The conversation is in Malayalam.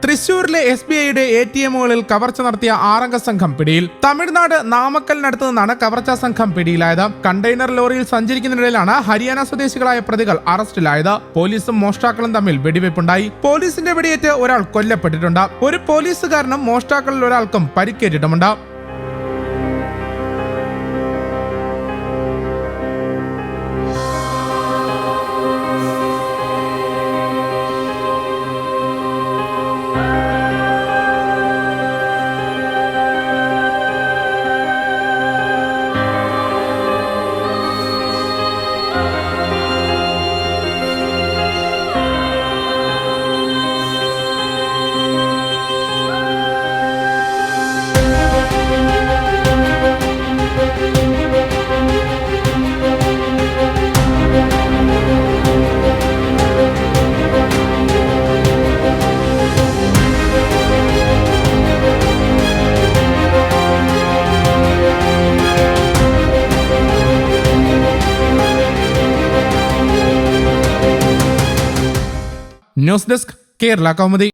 തൃശൂരിലെ SBIയുടെ ATMകളിൽ കവർച്ച നടത്തിയ 6 അംഗ സംഘം പിടിയിൽ. തമിഴ്നാട് നാമക്കലിനടുത്ത് നിന്നാണ് കവർച്ചാ സംഘം പിടിയിലായത്. കണ്ടെയ്നർ ലോറിയിൽ സഞ്ചരിക്കുന്നതിനിടയിലാണ് ഹരിയാന സ്വദേശികളായ പ്രതികൾ അറസ്റ്റിലായത്. പോലീസും മോഷ്ടാക്കളും തമ്മിൽ വെടിവെപ്പുണ്ടായി. പോലീസിന്റെ വെടിയേറ്റ് ഒരാൾ കൊല്ലപ്പെട്ടിട്ടുണ്ട്. ഒരു പോലീസുകാരനും മോഷ്ടാക്കളിൽ ഒരാൾക്കും പരിക്കേറ്റിട്ടുമുണ്ട്. News desk Kerala Kaumudi.